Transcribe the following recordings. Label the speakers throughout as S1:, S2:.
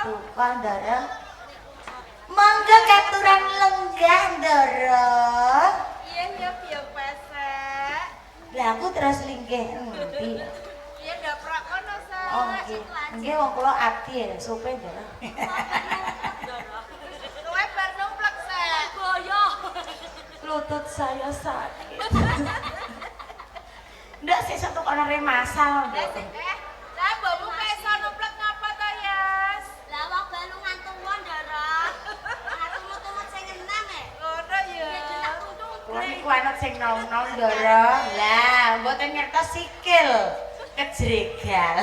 S1: Duka Ndara. Monggo katuran lenggah Ndara.
S2: Iya biang pesek.
S1: Lah aku terus linggih endi?
S2: Iya ndak prak kono sa.
S1: Oh nggih. Nggih wong kula abdi ya supe Ndara.
S2: Kowe bar numplek sek. Goyo.
S1: Lutut saya sakit. Ndak sik satu kono remasal.
S2: Lah mbokmu peso numplek ngapa to, Yas?
S3: Lah wong balungan tuwa Ndara. Tumut-tumut sing enam e.
S2: Ngono ya.
S1: Kulo niku anut sing nom-nom Ndara. Lah, mboten ngertos sikil kejregal.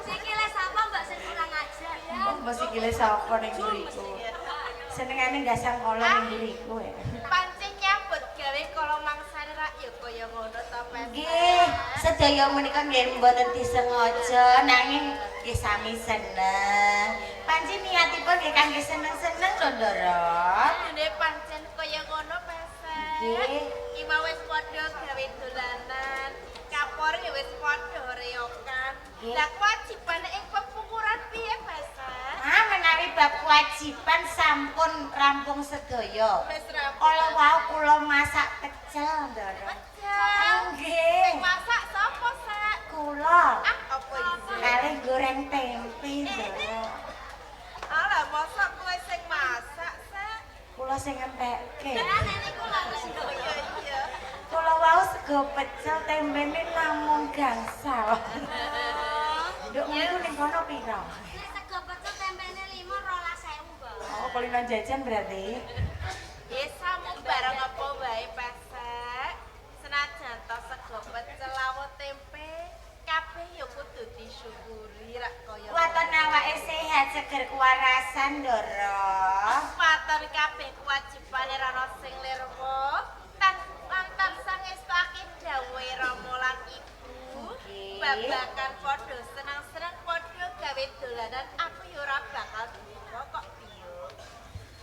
S3: Sikile sapa Mbak sing kurang ajar?
S1: Mbok sikile sapa ning mriku. Senengane gasang kala ning mriku ya.
S2: Pancen nyambut gawe kala mangsane rak ya kaya ngono to, Pes.
S1: Nggih, sedaya menika nggih mboten disengaja nanging nggih sami seneng. Panci niatipun nggih kangge seneng-seneng lho Ndara.
S2: Dene pancen kaya ngono, Pes.
S1: Nggih.
S2: Iki mau wis padha gawe dolanan. Kapor ya wis padha reokan. Lah kewajibane ing pepukuran piye, Pes?
S1: Ah, menawi bab kewajiban sampun rampung sedaya.
S2: Wis rampung.
S1: Kala wau kula masak pecel, Ndara. Nggih.
S2: Masak sapa, Sek?
S1: Kula
S2: Apa iki?
S1: kali goreng tempe, Ndara.
S2: Alah, masak kowe sing masak, Sek.
S1: Kula sing ngentekke.
S3: Niku lho Ndara.
S2: Iya.
S1: Kula wau sego pecel tempene namung gangsal. Nduk niku ning kono pira?
S3: Nek sego pecel tempene 5 12.000, Mbak.
S1: Oh, kulino jajan berarti.
S2: Samu barang apa wae, Pesek. Senajan to sego pecel lawuh tempe, kabeh ya kudu disyukuri rak kaya.
S1: Waton awake sehat seger kewarasan, Ndara.
S2: Paton kabeh kewajibane rana sing lirwa. Lantar sangestake dawuhe Rama lan Ibu.
S1: Nggih.
S2: Babakan padha seneng-seneng padha gawe dolanan aku ya ora bakal duka kok piye.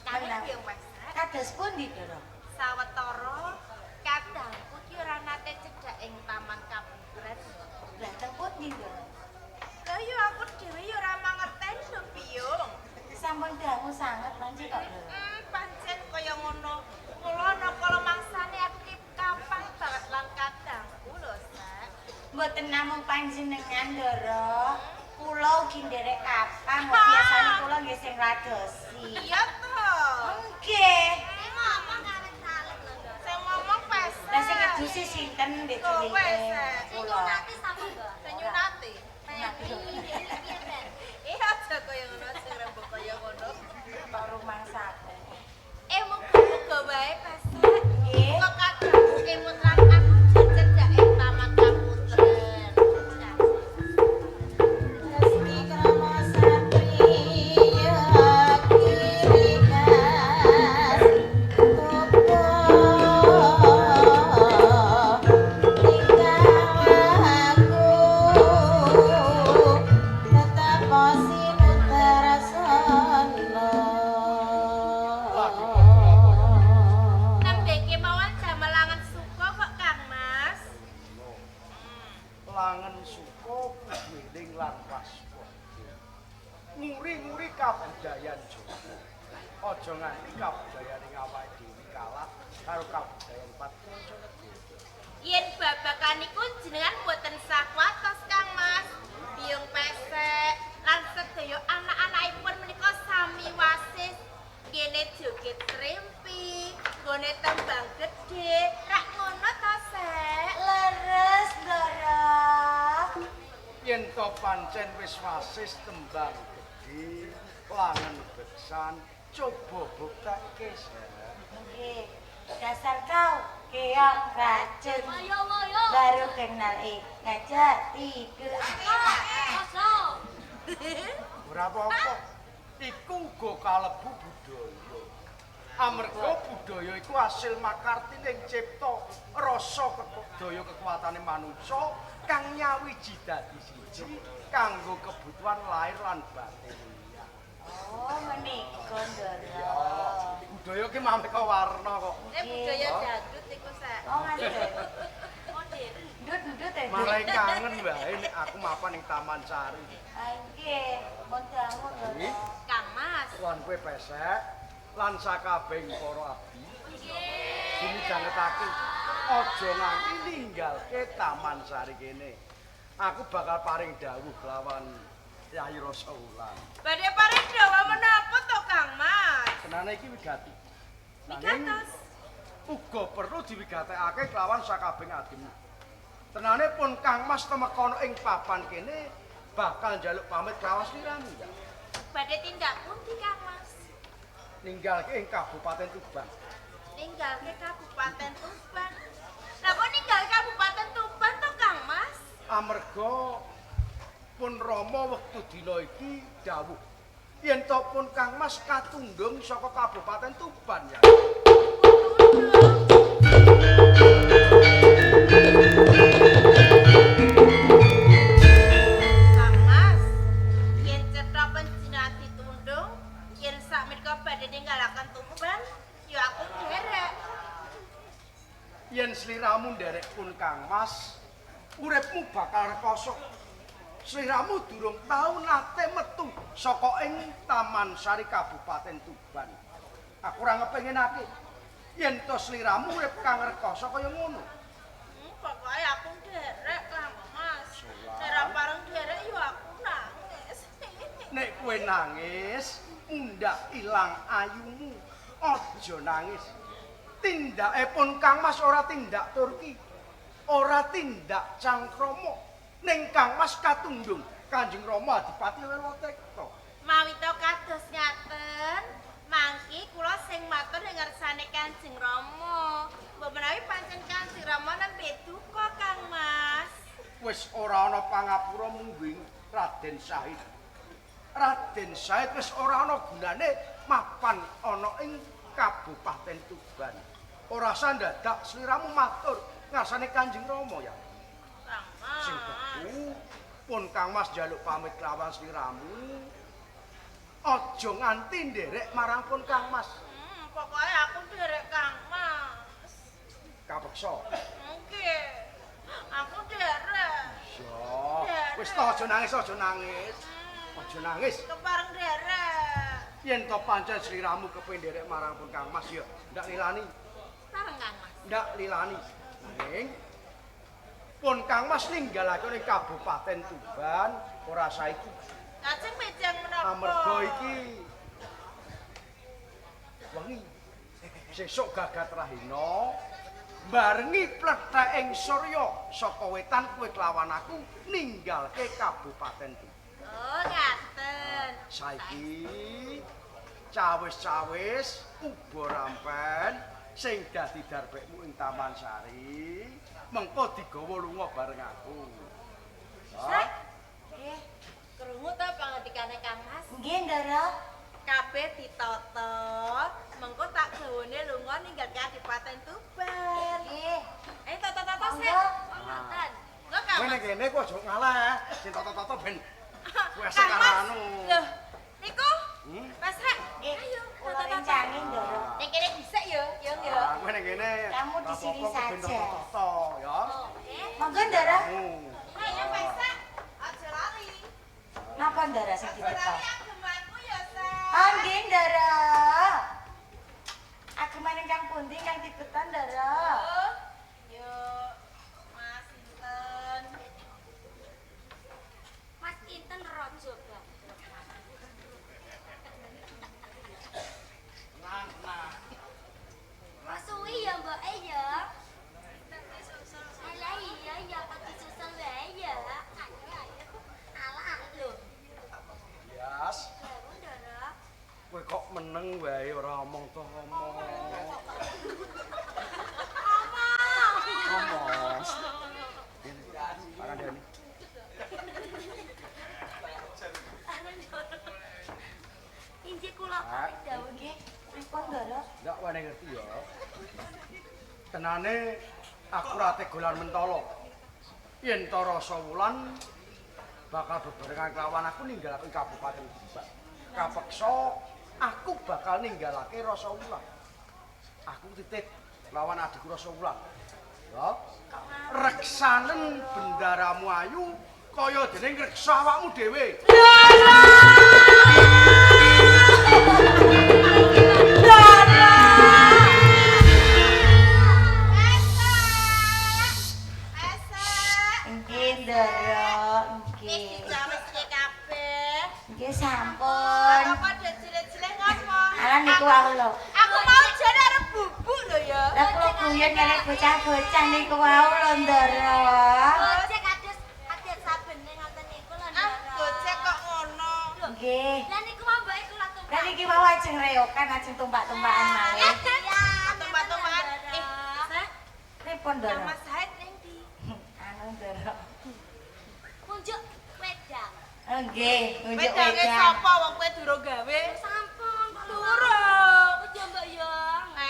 S2: Nanging
S1: Menawi.
S2: piye, Pesek?
S1: Kados pundi, Ndara?
S2: Sawetara kadangku ki ora nate cedhak ing taman kabupaten.
S1: Lah teng pundi, Ndara?
S2: Lah ya aku dhewe ya ora mangerteni lho Piyung.
S1: Sampun dangu sanget panci kok, Ndara.
S2: Pancen kaya ngono. Mula ana kala mangsane aku ki kampang banget lan kadangku lho, Sek.
S1: Mboten namung panjenengan, Ndara. Kula ugi nderek kapang, biasane kula nggih sing radosi.
S2: Iya toh.
S1: Nggih.
S3: Ngomong kawit saleh lho Ndara.
S2: Sing ngomong Pesek.
S1: Lah sing ngedusi sinten Ndek
S2: Kowe,
S1: Cilike?
S2: Sek.
S1: Kula.
S3: Nyunati sapa, Mbak?
S2: Senyunati.
S1: Nyunati.
S3: Piye, Ben?
S2: Aja kaya ngono sing rembug kaya ngono.
S1: Kok rumah saku.
S2: Muga-muga wae Pesek.
S1: Nggih.
S2: Kok kadangku kemut lan aku cedhak ing taman kaputren.
S1: Resmi krama satriya kirikas tupo tingkawaku tetap sinutrasana.
S2: Nembe kemawon damelangan suka kok Kang Mas.
S4: Langen suka wiling lan waspada. Nguri-nguri kabudayan Jawa. Aja nganti kabudayan ing awake dhewe kalah karo kabudayan patmoco negara.
S2: Yen babakan niku jenengan boten sakwatos Kang Mas. Biyung Pesek lan sedaya anak-anakipun menika sami wasis. Kene joget trimpi, nggone tembang gedhe, rak ngono ta, Sek?
S1: Leres, Ndara.
S4: Yen to pancen wis wasis tembang gedhe, langen beksan, coba buktekke Sek.
S1: Nggih. Dasar kau keong racun.
S3: Wayo.
S1: Baru kenal ngajak tidur.
S3: Kosong.
S4: Ora apa-apa. Iku uga kalebu budaya. Amarga budaya iku asil makartine cipta rasa daya kekuatane manungsa kang nyawiji dadi siji kanggo kebutuhan lahir lan batin.
S1: Oh, menika, Ndara.
S4: Budaya ki maneka warna kok.
S2: Budaya dangdut iku, Sek.
S1: Oh, nganti.
S2: Modern.
S1: Ndut-ndut ya.
S4: Malah kangen wae nek aku mapan ning Taman Sari.
S1: Ah nggih, mun dangu Ndara.
S2: Kang Mas.
S4: Lan kowe pesek lan sakabeh para abdi. Sini jangetake aja nganti ninggalke Taman Sari kene. Aku bakal paring dawuh kelawan Yayi Rasa Wulan.
S2: Badhe paring dawuh menapa to Kang Mas?
S4: Tenane iki wigati.
S2: Wigatos.
S4: Uga perlu diwigatekake kelawan sakabeh adem. Tenane pun Kang Mas temekono ing papan kene bakal njaluk pamit kelawan sliramu ya.
S2: Badhe tindak pundi Kang Mas?
S4: Ninggalke ing Kabupaten Tuban.
S2: Ninggalke Kabupaten Tuban. Lah kok ninggal Kabupaten Tuban to Kang Mas?
S4: Amarga pun Rama wektu dina iki dawuh yen to pun Kang Mas katundung saka Kabupaten Tuban ya.
S2: Kang Mas, yen cetha panjenengan ditundung, yen sakmenika badhe ninggalaken Tuban, ya aku derek.
S4: Yen sliramu nderek pun Kang Mas, uripmu bakal rekoso. Sliramu durung tau nate metu saka ing Taman Sari Kabupaten Tuban. Aku ora ngepengenake yen to sliramu urip kang rekoso kaya ngono.
S2: Pokoke aku derek Kang Mas. Nek bareng derek ya aku nangis.
S4: Nek kowe nangis, undak ilang ayumu. Aja nangis. Tindake pun Kang Mas ora tindak Turki. Ora tindak cangkrama. Ning Kang Mas katundung Kanjeng Rama Adipati Werwatrekta.
S2: Mawita kados ngaten, mangki kula sing matur ing ngarsane Kanjeng Rama. Mbok menawi pancen Kanjeng Rama nembe duka Kang Mas.
S4: Wis ora ana pangapura mungguing Raden Syahid. Raden Syahid wis ora ana gunane mapan ana ing Kabupaten Tuban. Ora usah ndadak sliramu matur ngarsane Kanjeng Rama ya.
S2: Kang Mas.
S4: Sing beku pun Kang Mas njaluk pamit kelawan sliramu. Aja nganti nderek marang pun Kang Mas.
S2: Pokoke aku derek Kang Mas.
S4: Kapeksa.
S2: Nggih. Aku derek.
S4: Ya, wis to aja nangis, aja nangis. Aja nangis.
S2: Kepareng derek.
S4: Yen to pancen sliramu kepengin nderek marang pun Kang Mas ya ndak lilani.
S2: Pareng Kang Mas.
S4: Ndak lilani. Ning pun Kang Mas ninggalake ning Kabupaten Tuban ora saiki.
S2: Lajeng mejang menapa?
S4: Amarga iki wengi sesuk gagat rahina barengi pletheking surya saka wetan kowe kelawan aku ninggalke Kabupaten Tuban.
S2: Oh, ngaten.
S4: Saiki cawis-cawis uga rampen sing dadi darbekmu ing Taman Sari mengko digawa lunga bareng aku.
S2: Sek. Nggih. Krungu ta pangandikane Kang Mas?
S1: Nggih Ndara.
S2: Kabeh ditata, mengko tak gawane lunga ninggal Kabupaten Tuban.
S1: Nggih.
S2: Tata-tata sik.
S1: Monggo.
S2: Ngaten. Kok Kang
S4: Kowe nek
S2: Mas?
S4: kene kok aja ngalah, sing toto-toto ben wes
S2: Kang
S4: karo
S2: Mas.
S4: anu.
S2: Loh, niku.
S4: Hmm?
S2: Pesek.
S1: Nggih.
S2: Ayo,
S1: Kula
S2: tata-tata.
S1: rencangi Ndara.
S2: Nek kene dhisik ya, ya.
S4: Ah, kowe nek kene
S1: Kamu di sini
S4: apa-apa kok ben
S1: saja.
S4: toto-toto ya.
S1: Monggo Ndara.
S2: Ayo pesek. Aja lari.
S1: Napa Ndara sing
S2: Aja lari
S1: ditekan?
S2: agemanku ya, Sek.
S1: Ah nggih Ndara. Ageman ingkang pundi kang dipetan Ndara?
S2: Yo, Mas Inten.
S3: Mas Inten Raja Bang. Mas suwi ya Mbak ya. Alah iya ya kok disusul wae ya. Alah lho.
S4: Yas,
S3: Baru Ndara.
S4: kowe kok meneng wae ora omong to ngomong. Ngomong. Para Dani.
S3: Inji kula pamit dawuh nggih.
S1: Pripun Ndara?
S4: Ndak wani ngerti ya. Tenane aku ora tegolan mentolo. Yen to Rasa Wulan bakal bebarengan kelawan aku ninggalake Kabupaten Tuban. Kapeksa aku bakal ninggalake Rasa Wulan. Aku titip lawan adikku Rasa Wulan. Ya. Reksanen bendaramu ayu kaya dene ngreksa awakmu dhewe.
S1: Nggih, Ndara, nggih. Nggih sampun. Alah niku wae lho.
S2: Aku mau jane arep bubuk lho ya.
S1: Lah kula guyon kene bocah-bocah niku wae lho, Ndara.
S3: Gojek adet sabene ngoten niku lho, Ndara.
S2: Gojek kok ngono.
S1: Nggih.
S3: Lah niku mau mbak iku latung.
S1: Lah niki wae ajeng reokan ajeng tumpak-tumpakan malih.
S3: Iya,
S2: Tempat-tempat.
S1: Pripun,
S2: Yang
S1: Ndara?
S2: Mas Said ning ndi?
S1: Anu, Ndara.
S3: Unjuk wedang.
S1: Nggih, ngunjuk
S2: Wedange
S1: wedang.
S2: sapa wong kowe durung gawe?
S3: Sampun,
S2: Durung.
S3: Aja Mbak ya.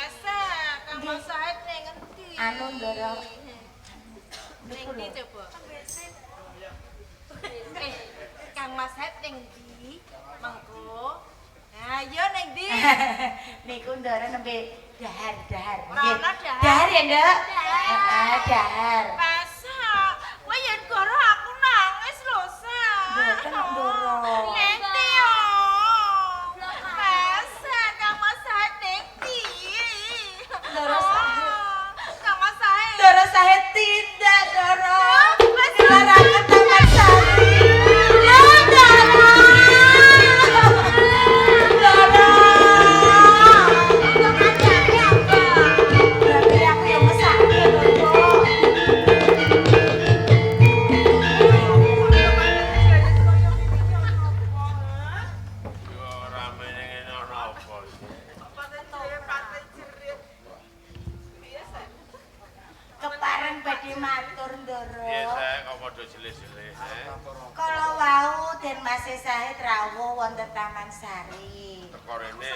S2: Esek, Kang Mas Said ning ngendi?
S1: Anu, Ndara.
S2: Ning ndi coba? Kang Mas Said ning ndi? Mengko. Nah, yo ning ndi?
S1: Niku Ndara nembe dahar.
S2: Ora
S1: Nggih.
S2: ana dahar.
S1: Dahar ya, Nduk?
S3: Dahar.
S1: Heeh, dahar.
S2: Masa? Kowe yen goro aku nangis lho, Sa.
S1: Mboten, Ndara.
S2: Ning ndi yo? Masa Kang Mas Said ning ndi?
S1: Ndara Said.
S2: Kang Mas Said.
S1: Ndara Said tidak, Ndara.
S2: Mas
S1: Dilarakan Taman Sari. Ya, Ndara. Ndara. Berarti aku yang mesake lho, Mbok.
S5: Yo rame ning ana apa iki?
S1: Kepareng badhe matur, Ndara.
S5: Piye sek kok padha jeleh-jeleh.
S1: Kala wau Den Mas Said rawuh wonten Taman Sari.
S5: Teko rene.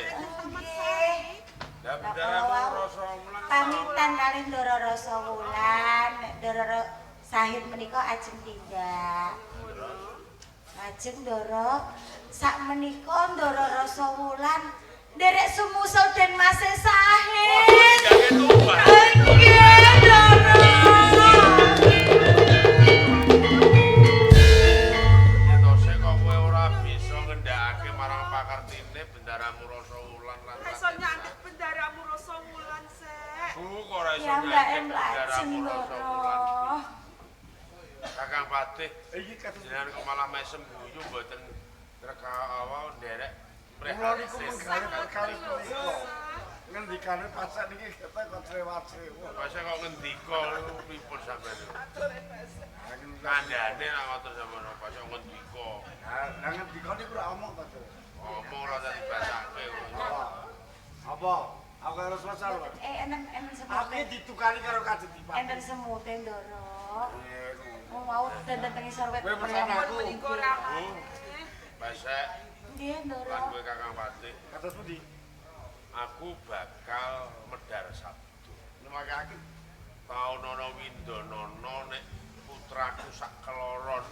S1: Nggih.
S5: Lah bendaramu rasa mulang.
S1: Pamitan kali Ndara Rasawulan, Ndara Said menika ajeng tindak. Ajeng Ndara sak menika Ndara Rasawulan nderek sumusul Den Mas Said.
S5: Jange tumbas.
S1: Nggih, Ndara.
S5: Yetose kok kowe ora bisa ngendhakake marang pakartine bendaramu rasa wulan lan.
S2: Iso nyandhet bendaramu rasa wulan, Sek.
S5: Kok ora iso
S1: Ya mbak
S5: nyandhet
S1: em lajeng
S5: bendaramu rasa wulan.
S1: Ndara.
S5: Kakang Patih,
S4: Iki kados
S5: jenengan kok malah mesem guyu mboten reka awal nderek
S4: kula niku
S5: prihatin.
S4: menggalih kali menika. Ngendikane pasak niki kata kok trewat-trewat.
S5: Pasé kok ngendika niku pripun sampeyan? Kandhane nek ngoten sampeyan pasé ngendika.
S4: Lah ngendika niku ora omong to, Dur.
S5: Omong ora tadi basake.
S4: Apa? Aku harus masalah.
S1: Enen
S4: Aku
S1: semute.
S4: ditukani karo Kadek Dipak.
S1: Enten semute, Ndara. Mau dandan teng isor wet.
S4: Kowe pesan aku.
S5: Pasé
S1: Nggih,
S5: lan
S1: Ndara.
S5: kowe Kakang Patih,
S4: Kados pundi?
S5: aku bakal medhar Sabtu. Numake taun ana Windanana nek putraku sak keloron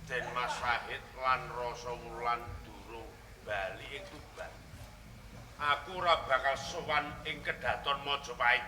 S5: Den Mas Said lan Rasa Wulan durung bali ing Tuban. Aku ora bakal sowan ing Kedaton Majapahit.